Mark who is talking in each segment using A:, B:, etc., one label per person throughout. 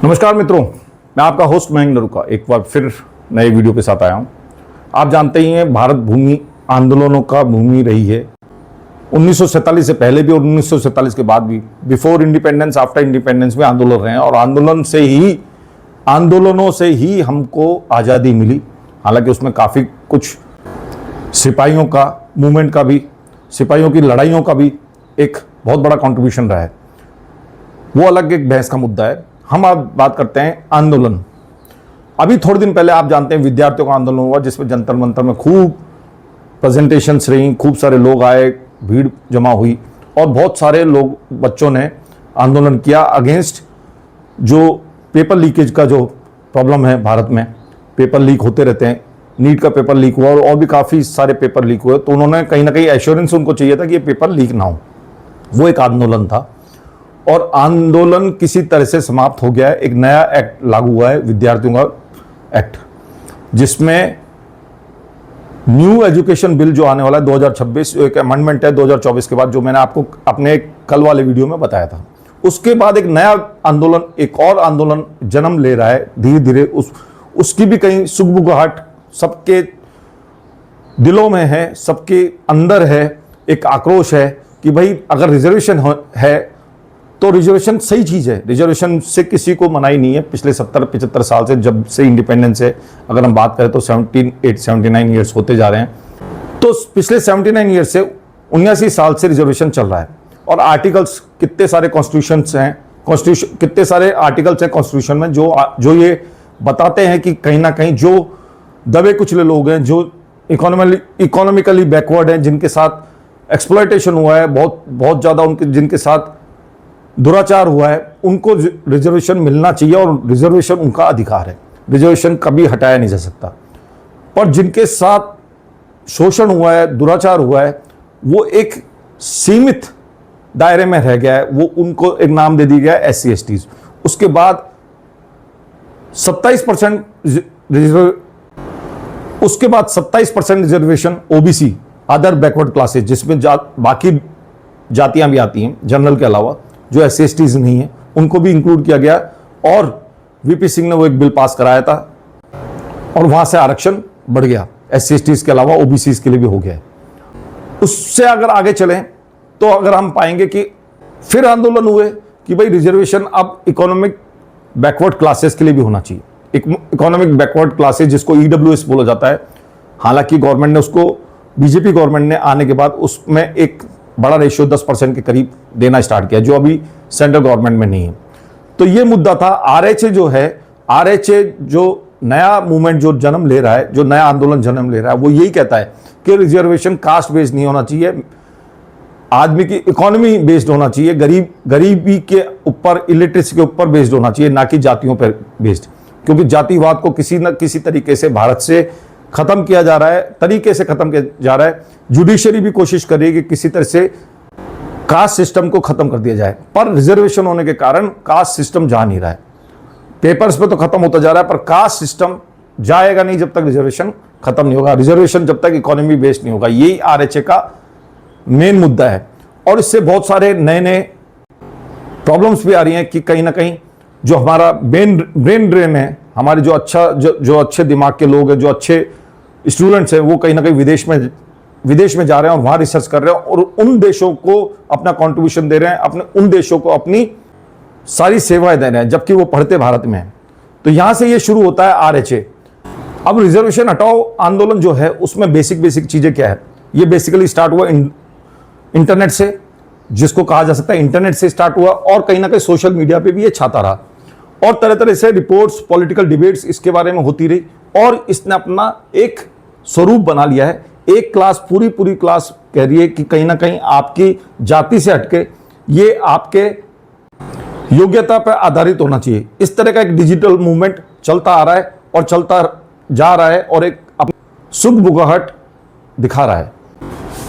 A: नमस्कार मित्रों, मैं आपका होस्ट मयंक नरूका एक बार फिर नए वीडियो के साथ आया हूं। आप जानते ही हैं, भारत भूमि आंदोलनों का भूमि रही है। 1947 से पहले भी और 1947 के बाद भी, बिफोर इंडिपेंडेंस आफ्टर इंडिपेंडेंस में आंदोलन रहे हैं और आंदोलनों से ही हमको आज़ादी मिली। हालांकि उसमें काफ़ी कुछ सिपाहियों का मूवमेंट का भी, सिपाहियों की लड़ाइयों का भी एक बहुत बड़ा कंट्रीब्यूशन रहा है। वो अलग एक बहस का मुद्दा है। हम आज बात करते हैं आंदोलन। अभी थोड़े दिन पहले आप जानते हैं विद्यार्थियों का आंदोलन हुआ, जिसमें जंतर मंतर में खूब प्रेजेंटेशंस रही, खूब सारे लोग आए, भीड़ जमा हुई और बहुत सारे लोग, बच्चों ने आंदोलन किया अगेंस्ट जो पेपर लीकेज का जो प्रॉब्लम है। भारत में पेपर लीक होते रहते हैं। नीट का पेपर लीक हुआ और भी काफ़ी सारे पेपर लीक हुए, तो उन्होंने कहीं ना कहीं एश्योरेंस उनको चाहिए था कि ये पेपर लीक ना हो। वो एक आंदोलन था और आंदोलन किसी तरह से समाप्त हो गया है। एक नया एक्ट लागू हुआ है, विद्यार्थियों का एक्ट, जिसमें न्यू एजुकेशन बिल जो आने वाला है 2026, एक अमेंडमेंट है 2024 के बाद, जो मैंने आपको अपने कल वाले वीडियो में बताया था। उसके बाद एक नया आंदोलन, एक और आंदोलन जन्म ले रहा है धीरे धीरे। उसकी भी कहीं सुगबुगाहट सबके दिलों में है, सबके अंदर है। एक आक्रोश है कि भाई अगर रिजर्वेशन है तो रिजर्वेशन सही चीज़ है। रिजर्वेशन से किसी को मनाही नहीं है। पिछले 70-75 साल से, जब से इंडिपेंडेंस है, अगर हम बात करें तो 79 ईयर्स होते जा रहे हैं। तो पिछले 79 ईयर्स से 79 साल से रिजर्वेशन चल रहा है। और आर्टिकल्स कितने सारे कॉन्स्टिट्यूशंस हैं, कितने सारे आर्टिकल्स हैं कॉन्स्टिट्यूशन में जो ये बताते हैं कि कहीं ना कहीं जो दबे कुचले लोग हैं, जो इकोनॉमिकली बैकवर्ड हैं, जिनके साथ एक्सप्लॉयटेशन हुआ है, बहुत ज़्यादा उनके, जिनके साथ दुराचार हुआ है, उनको रिजर्वेशन मिलना चाहिए और रिजर्वेशन उनका अधिकार है। रिजर्वेशन कभी हटाया नहीं जा सकता। पर जिनके साथ शोषण हुआ है, दुराचार हुआ है, वो एक सीमित दायरे में रह गया है। वो उनको एक नाम दे दिया गया है SC STs। उसके बाद 27% reservation OBC, other backward classes, जिसमें बाकी जातियां भी आती हैं जनरल के अलावा, जो SC STs नहीं है, उनको भी इंक्लूड किया गया। और VP सिंह ने वो एक बिल पास कराया था और वहां से आरक्षण बढ़ गया। SC STs के अलावा OBCs के लिए भी हो गया है। उससे अगर आगे चलें तो अगर हम पाएंगे कि फिर आंदोलन हुए कि भाई रिजर्वेशन अब इकोनॉमिक बैकवर्ड क्लासेस के लिए भी होना चाहिए। इकोनॉमिक बैकवर्ड क्लासेस, जिसको EWS बोला जाता है। हालांकि गवर्नमेंट ने उसको, बीजेपी गवर्नमेंट ने आने के बाद उसमें एक बड़ा रेशियो 10% के करीब देना स्टार्ट किया, जो अभी सेंट्रल गवर्नमेंट में नहीं है। तो ये मुद्दा था। RHA जो है, RHA जो नया मूवमेंट जो जन्म ले रहा है, जो नया आंदोलन जन्म ले रहा है, वो यही कहता है कि रिजर्वेशन कास्ट बेस्ड नहीं होना चाहिए, आदमी की इकोनॉमी बेस्ड होना चाहिए, गरीबी के ऊपर, इलिटरेसी के ऊपर बेस्ड होना चाहिए, ना कि जातियों पर बेस्ड। क्योंकि जातिवाद को किसी न किसी तरीके से भारत से खत्म किया जा रहा है, जुडिशरी भी कोशिश कर रही है कि किसी तरह से कास्ट सिस्टम को खत्म कर दिया जाए। पर रिजर्वेशन होने के कारण कास्ट सिस्टम जा नहीं रहा है। पेपर्स पे तो खत्म होता जा रहा है, पर कास्ट सिस्टम जाएगा नहीं जब तक रिजर्वेशन खत्म नहीं होगा। रिजर्वेशन जब तक इकोनॉमी बेस्ड नहीं होगा। यही RHA का मेन मुद्दा है। और इससे बहुत सारे नए नए प्रॉब्लम्स भी आ रही हैं कि कहीं ना कहीं जो हमारा ब्रेन ड्रेन है, हमारे जो अच्छे दिमाग के लोग हैं, जो अच्छे स्टूडेंट्स हैं, वो कहीं ना कहीं विदेश में जा रहे हैं और वहां रिसर्च कर रहे हैं और उन देशों को अपना कंट्रीब्यूशन दे रहे हैं, उन देशों को अपनी सारी सेवाएं दे रहे हैं, जबकि वो पढ़ते भारत में हैं। तो यहां से ये शुरू होता है RHA। अब रिजर्वेशन हटाओ आंदोलन जो है, उसमें बेसिक चीजें क्या है? ये बेसिकली स्टार्ट हुआ इंटरनेट से, जिसको कहा जा सकता है इंटरनेट से स्टार्ट हुआ, और कहीं ना कहीं सोशल मीडिया पे भी ये छाता रहा और तरह तरह से रिपोर्ट्स, पॉलिटिकल डिबेट्स इसके बारे में होती रही। और इसने अपना एक स्वरूप बना लिया है। एक क्लास, पूरी क्लास कह रही है कि कहीं ना कहीं आपकी जाति से हटके ये आपके योग्यता पर आधारित होना चाहिए। इस तरह का एक डिजिटल मूवमेंट चलता आ रहा है और चलता जा रहा है और एक सुगबुगाहट दिखा रहा है।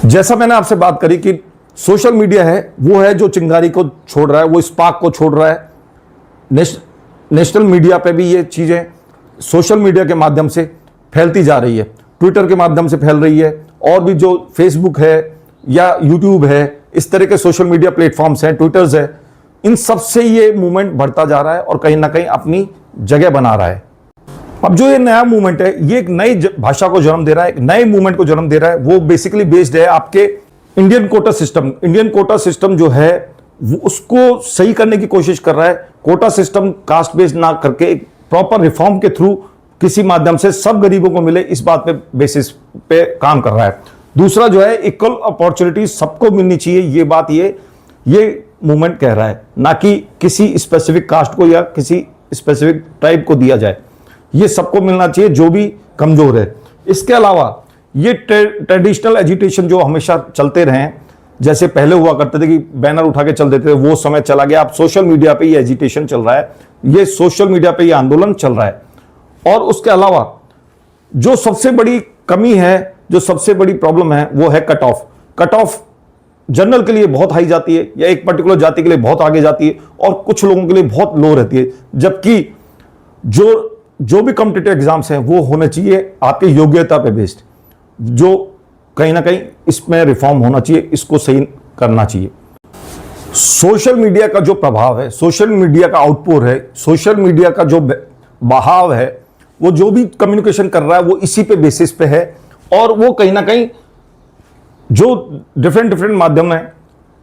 A: जैसा मैंने आपसे बात करी कि सोशल मीडिया है, वो है जो चिंगारी को छोड़ रहा है, वो स्पार्क को छोड़ रहा है। नेशनल मीडिया पे भी ये चीज़ें सोशल मीडिया के माध्यम से फैलती जा रही है, ट्विटर के माध्यम से फैल रही है, और भी जो फेसबुक है या यूट्यूब है, इस तरह के सोशल मीडिया प्लेटफॉर्म्स हैं, ट्विटर्स है, इन सब से ये मूवमेंट बढ़ता जा रहा है और कहीं ना कहीं अपनी जगह बना रहा है। अब जो ये नया मूवमेंट है, ये एक नई भाषा को जन्म दे रहा है, एक नए मूवमेंट को जन्म दे रहा है। वो बेसिकली बेस्ड है आपके Indian quota system. Indian quota system जो है वो उसको सही करने की कोशिश कर रहा है। कोटा सिस्टम कास्ट बेस्ड ना करके एक प्रॉपर रिफॉर्म के थ्रू किसी माध्यम से सब गरीबों को मिले, इस बात पे बेसिस पे काम कर रहा है। दूसरा जो है इक्वल अपॉर्चुनिटी सबको मिलनी चाहिए, ये बात ये मूवमेंट कह रहा है, ना कि किसी स्पेसिफिक कास्ट को या किसी स्पेसिफिक ट्राइब को दिया जाए। ये सबको मिलना चाहिए जो भी कमजोर है। इसके अलावा ये ट्रेडिशनल एजिटेशन जो हमेशा चलते रहे, जैसे पहले हुआ करते थे कि बैनर उठा के चल देते थे, वो समय चला गया। अब सोशल मीडिया पे ये एजिटेशन चल रहा है, ये सोशल मीडिया पे ये आंदोलन चल रहा है। और उसके अलावा जो सबसे बड़ी कमी है, जो सबसे बड़ी प्रॉब्लम है, वो है cut off. Cut off general के लिए बहुत हाई जाती है या एक पर्टिकुलर जाति के लिए बहुत आगे जाती है और कुछ लोगों के लिए बहुत लो रहती है। जबकि जो भी कॉम्पिटिटिव एग्जाम्स हैं वो होने चाहिए आपकी योग्यता पे बेस्ड, जो कहीं ना कहीं इसमें रिफॉर्म होना चाहिए, इसको सही करना चाहिए। सोशल मीडिया का जो प्रभाव है, सोशल मीडिया का आउटपुट है, सोशल मीडिया का जो बहाव है, वो जो भी कम्युनिकेशन कर रहा है वो इसी पे बेसिस पे है। और वो कहीं ना कहीं जो डिफरेंट माध्यम है,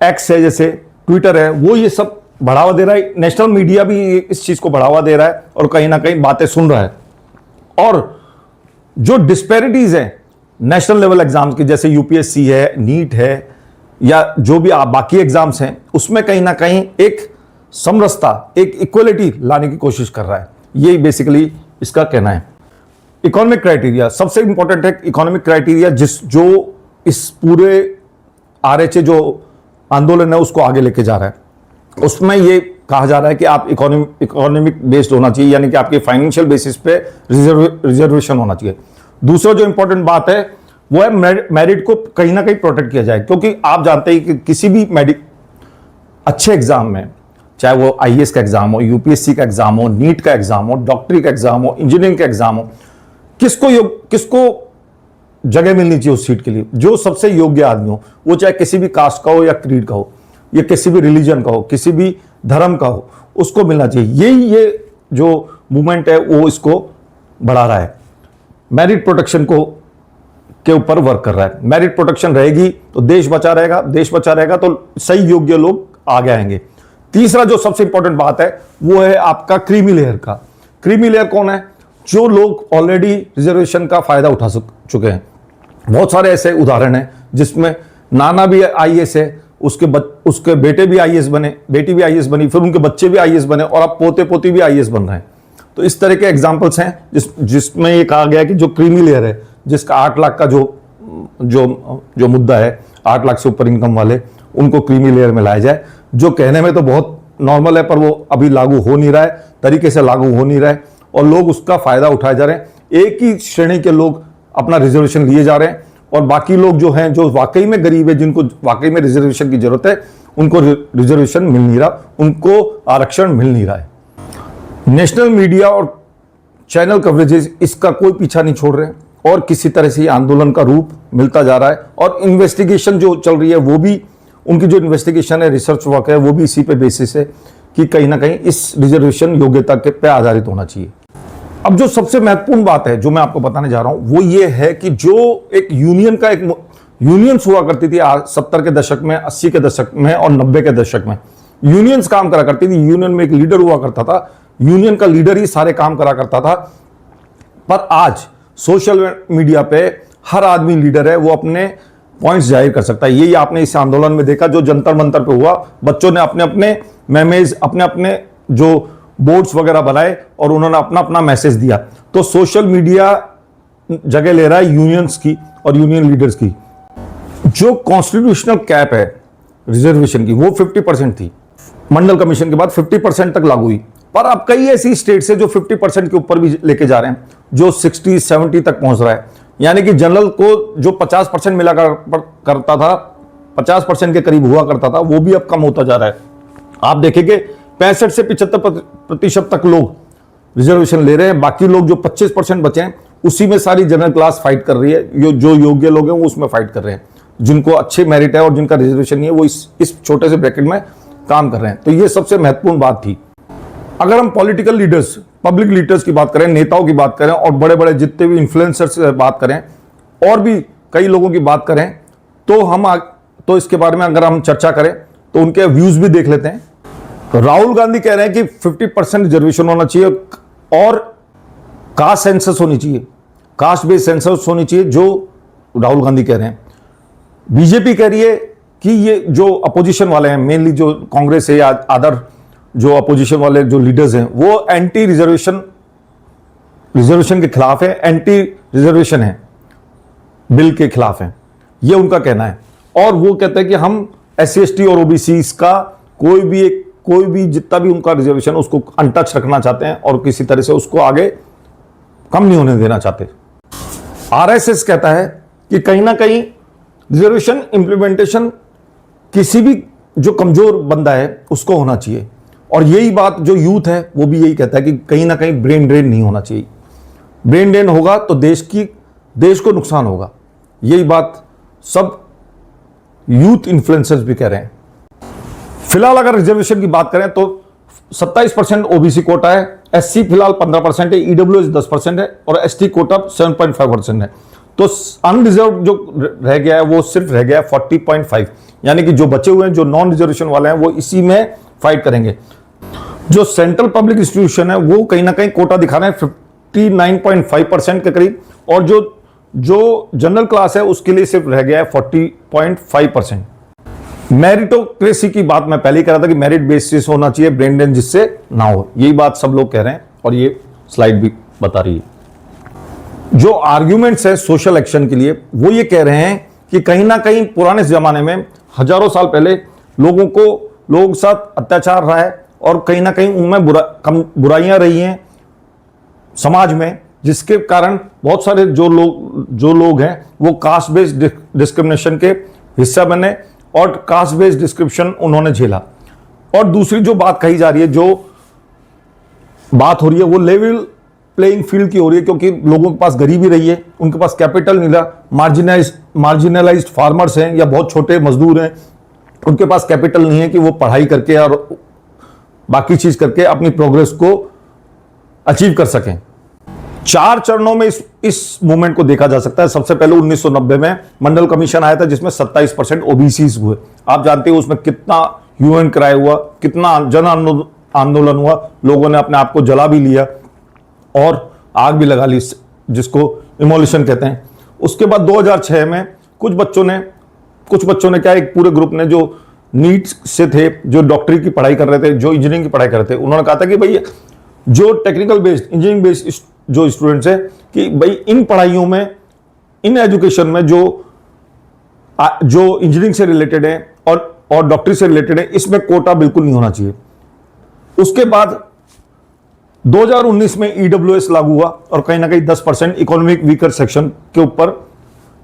A: एक्स है जैसे ट्विटर है, वो ये सब बढ़ावा दे रहा है। नेशनल मीडिया भी इस चीज को बढ़ावा दे रहा है और कहीं ना कहीं बातें सुन रहा है। और जो डिस्पैरिटीज है नेशनल लेवल एग्जाम्स की, जैसे यूपीएससी है, नीट है, या जो भी बाकी एग्जाम्स हैं, उसमें कहीं ना कहीं एक समरसता, एक इक्वलिटी लाने की कोशिश कर रहा है। यही बेसिकली इसका कहना है। इकोनॉमिक क्राइटेरिया सबसे इंपॉर्टेंट है। इकोनॉमिक क्राइटेरिया जो इस पूरे आरएचए जो आंदोलन है उसको आगे लेके जा रहा है, उसमें ये कहा जा रहा है कि आप इकोनॉमिक बेस्ड होना चाहिए, यानी कि आपके फाइनेंशियल बेसिस पे रिजर्वेशन होना चाहिए। दूसरा जो इंपॉर्टेंट बात है वो है मेरिट को कहीं ना कहीं प्रोटेक्ट किया जाए, क्योंकि आप जानते हैं कि किसी भी अच्छे एग्जाम में, चाहे वो आईएएस का एग्जाम हो, यूपीएससी का एग्जाम हो, नीट का एग्जाम हो, डॉक्टरी का एग्जाम हो, इंजीनियरिंग का एग्जाम हो, किसको जगह मिलनी चाहिए उस सीट के लिए? जो सबसे योग्य आदमी हो, वो चाहे किसी भी कास्ट का हो या क्रीड का हो, या किसी भी रिलीजन का हो, किसी भी धर्म का हो, उसको मिलना चाहिए। ये जो मूवमेंट है वो इसको बढ़ा रहा है, मेरिट प्रोटेक्शन के ऊपर वर्क कर रहा है। मेरिट प्रोटेक्शन रहेगी तो देश बचा रहेगा, देश बचा रहेगा तो सही योग्य लोग आगे आएंगे। तीसरा जो सबसे इंपॉर्टेंट बात है वो है आपका क्रीमी लेयर का। क्रीमी लेयर कौन है? जो लोग ऑलरेडी रिजर्वेशन का फायदा उठा चुके हैं। बहुत सारे ऐसे उदाहरण हैं जिसमें नाना भी आईएएस है, उसके बेटे भी आईएएस बने, बेटी भी आईएएस बनी, फिर उनके बच्चे भी आईएएस बने और अब पोते पोती भी आईएएस बन रहे हैं। तो इस तरह के एग्जाम्पल्स हैं जिसमें ये कहा गया कि जो क्रीमी लेयर है, जिसका 8 लाख का जो मुद्दा है, 8 लाख से ऊपर इनकम वाले, उनको क्रीमी लेयर में लाया जाए। जो कहने में तो बहुत नॉर्मल है पर वो अभी लागू हो नहीं रहा है, तरीके से लागू हो नहीं रहा है और लोग उसका फायदा उठाए जा रहे हैं। एक ही श्रेणी के लोग अपना रिजर्वेशन लिए जा रहे हैं और बाकी लोग जो हैं, जो वाकई में गरीब है, जिनको वाकई में रिजर्वेशन की जरूरत है, उनको रिजर्वेशन मिल नहीं रहा, उनको आरक्षण मिल नहीं रहा है। नेशनल मीडिया और चैनल कवरेजेस इसका कोई पीछा नहीं छोड़ रहे हैं और किसी तरह से आंदोलन का रूप मिलता जा रहा है। और इन्वेस्टिगेशन जो चल रही है वो भी, उनकी जो इन्वेस्टिगेशन है, रिसर्च वर्क है, वो भी इसी पे बेसिस है कि कहीं ना कहीं इस रिजर्वेशन योग्यता के पे आधारित होना चाहिए। अब जो सबसे महत्वपूर्ण बात है जो मैं आपको बताने जा रहा हूं वो ये है कि जो एक यूनियंस हुआ करती थी 70 के दशक में, 80 के दशक में और 90 के दशक में, यूनियंस काम करा करती थी। यूनियन में एक लीडर हुआ करता था, यूनियन का लीडर ही सारे काम करा करता था। पर आज सोशल मीडिया पे हर आदमी लीडर है, वो अपने पॉइंट्स जाहिर कर सकता है। यही आपने इस आंदोलन में देखा जो जंतर मंतर पे हुआ। बच्चों ने अपने अपने मेमेज, अपने अपने जो बोर्ड्स वगैरह बनाए और उन्होंने अपना अपना मैसेज दिया। तो सोशल मीडिया जगह ले रहा है यूनियंस की और यूनियन लीडर्स की। जो कॉन्स्टिट्यूशनल कैप है रिजर्वेशन की वो 50% थी, मंडल कमीशन के बाद 50% तक लागू हुई। पर अब कई ऐसी स्टेट्स है जो 50% के ऊपर भी लेके जा रहे हैं, जो 60-70 तक पहुंच रहा है। यानी कि जनरल को जो 50% मिला करता था, 50% के करीब हुआ करता था, वो भी अब कम होता जा रहा है। आप देखेंगे 65 से 75% तक लोग रिजर्वेशन ले रहे हैं, बाकी लोग जो 25% बचे हैं उसी में सारी जनरल क्लास फाइट कर रही है। जो योग्य लोग हैं वो उसमें फाइट कर रहे हैं, जिनको अच्छे मेरिट है और जिनका रिजर्वेशन नहीं है वो इस छोटे से ब्रैकेट में काम कर रहे हैं। तो ये सबसे महत्वपूर्ण बात थी। अगर हम पॉलिटिकल लीडर्स, पब्लिक लीडर्स की बात करें, नेताओं की बात करें और बड़े बड़े जितने भी इन्फ्लुएंसर्स की बात करें और भी कई लोगों की बात करें, तो इसके बारे में अगर हम चर्चा करें तो उनके व्यूज भी देख लेते हैं। तो राहुल गांधी कह रहे हैं कि 50% रिजर्वेशन होना चाहिए और कास्ट सेंसस होनी चाहिए, कास्ट बेस्ड सेंसस होनी चाहिए, जो राहुल गांधी कह रहे हैं। बीजेपी कह रही है कि ये जो अपोजिशन वाले हैं, मेनली जो कांग्रेस है या अदर जो अपोजिशन वाले जो लीडर्स हैं, वो एंटी रिजर्वेशन के खिलाफ है, एंटी रिजर्वेशन है बिल के खिलाफ है, ये उनका कहना है। और वो कहते हैं कि हम SC/ST और OBC का कोई भी जितना भी उनका रिजर्वेशन उसको अनटच रखना चाहते हैं और किसी तरह से उसको आगे कम नहीं होने देना चाहते। RSS कहता है कि कहीं ना कहीं रिजर्वेशन इंप्लीमेंटेशन किसी भी जो कमजोर बंदा है उसको होना चाहिए, और यही बात जो यूथ है वो भी यही कहता है कि कहीं ना कहीं ब्रेन ड्रेन नहीं होना चाहिए। ब्रेन ड्रेन होगा तो देश को नुकसान होगा, यही बात सब यूथ इन्फ्लुएंसर्स भी कह रहे हैं। फिलहाल अगर रिजर्वेशन की बात करें तो 27% OBC कोटा है, SC फिलहाल 15% है, EWS 10% है और ST कोटा 7.5% है। तो अनरिजर्व जो रह गया है वो सिर्फ रह गया है 40.5, यानी कि जो बचे हुए हैं जो नॉन रिजर्वेशन वाले हैं वो इसी में फाइट करेंगे। जो सेंट्रल पब्लिक इंस्टीट्यूशन है वो कहीं ना कहीं कोटा दिखा रहे हैं 59.5% के करीब, और जो जनरल क्लास है उसके लिए सिर्फ रह गया है 40.5%। मेरिटोक्रेसी की बात मैं पहले ही कह रहा था कि मेरिट बेसिस होना चाहिए, ब्रेन ड्रेन जिससे ना हो, यही बात सब लोग कह रहे हैं और ये स्लाइड भी बता रही है। जो आर्ग्यूमेंट्स है सोशल एक्शन के लिए वो ये कह रहे हैं कि कहीं ना कहीं पुराने जमाने में हजारों साल पहले लोगों के साथ अत्याचार रहा है और कहीं ना कहीं उनमें बुराइयां रही हैं समाज में, जिसके कारण बहुत सारे जो लोग हैं वो कास्ट बेस्ड डिस्क्रिमिनेशन के हिस्सा बने और कास्ट बेस्ड डिस्क्रिप्शन उन्होंने झेला। और दूसरी जो बात कही जा रही है, जो बात हो रही है वो लेवल प्लेइंग फील्ड की हो रही है, क्योंकि लोगों के पास गरीबी रही है, उनके पास कैपिटल नहीं रहा, मार्जिनलाइज्ड फार्मर्स हैं या बहुत छोटे मजदूर हैं, उनके पास कैपिटल नहीं है कि वो पढ़ाई करके और बाकी चीज करके अपनी प्रोग्रेस को अचीव कर सकें। 4 चरणों में इस मूवमेंट को देखा जा सकता है। सबसे पहले 1990 में मंडल कमीशन आया था जिसमें 27% OBCs हुए। आप जानते हो उसमें कितना ह्यूमन क्राई हुआ, कितना जन आंदोलन हुआ, लोगों ने अपने आप को जला भी लिया और आग भी लगा ली, जिसको इमोलिशन कहते हैं। उसके बाद 2006 में कुछ बच्चों ने क्या, एक पूरे ग्रुप ने जो नीट से थे, जो डॉक्टरी की पढ़ाई कर रहे थे, जो इंजीनियरिंग की पढ़ाई कर रहे थे, उन्होंने कहा था कि भाई जो टेक्निकल बेस्ड इंजीनियरिंग बेस्ड जो स्टूडेंट्स हैं कि भाई इन पढ़ाइयों में, इन एजुकेशन में जो इंजीनियरिंग से रिलेटेड है और डॉक्टरी से रिलेटेड है, इसमें कोटा बिल्कुल नहीं होना चाहिए। उसके बाद 2019 में EWS लागू हुआ और कहीं ना कहीं 10% इकोनॉमिक वीकर सेक्शन के ऊपर,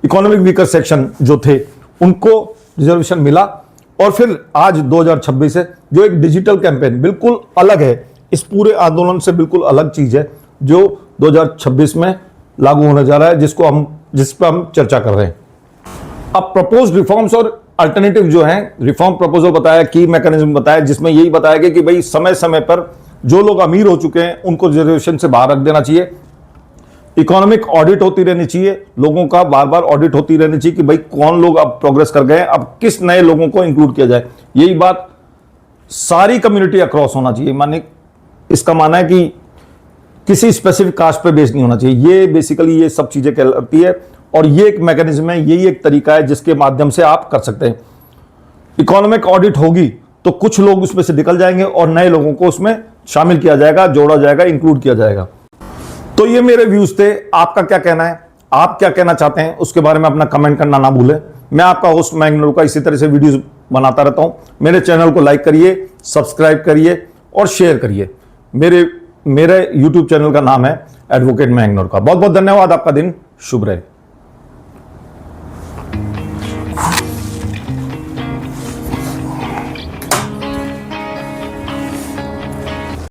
A: इकोनॉमिक वीकर सेक्शन जो थे उनको रिजर्वेशन मिला। और फिर आज 2026 से जो एक डिजिटल कैंपेन बिल्कुल अलग है, इस पूरे आंदोलन से बिल्कुल अलग चीज है जो 2026 में लागू होने जा रहा है, जिस पर हम चर्चा कर रहे हैं। अब प्रपोज रिफॉर्म्स और अल्टरनेटिव जो हैं, रिफॉर्म प्रपोजल बताया, की मैकेनिज्म बताया, जिसमें यही बताया गया कि भाई समय समय पर जो लोग अमीर हो चुके हैं उनको रिजर्वेशन से बाहर रख देना चाहिए। इकोनॉमिक ऑडिट होती रहनी चाहिए, लोगों का बार बार ऑडिट होती रहनी चाहिए कि भाई कौन लोग अब प्रोग्रेस कर गए, अब किस नए लोगों को इंक्लूड किया जाए। यही बात सारी कम्युनिटी अक्रॉस होना चाहिए, माने इसका माना है कि किसी स्पेसिफिक कास्ट पे बेस नहीं होना चाहिए। ये बेसिकली ये सब चीजें कहलाती है और ये एक मैकेनिज्म है, यही एक तरीका है जिसके माध्यम से आप कर सकते हैं। इकोनॉमिक ऑडिट होगी तो कुछ लोग उसमें से निकल जाएंगे और नए लोगों को उसमें शामिल किया जाएगा, जोड़ा जाएगा, इंक्लूड किया जाएगा। तो ये मेरे व्यूज थे। आपका क्या कहना है, आप क्या कहना चाहते हैं, उसके बारे में अपना कमेंट करना ना भूलें। मैं आपका होस्ट मयंक नरूका इसी तरह से वीडियोस बनाता रहता हूं। मेरे चैनल को लाइक करिए, सब्सक्राइब करिए और शेयर करिए। मेरे YouTube चैनल का नाम है एडवोकेट मयंक नरूका। बहुत बहुत धन्यवाद। आपका दिन शुभ रहे।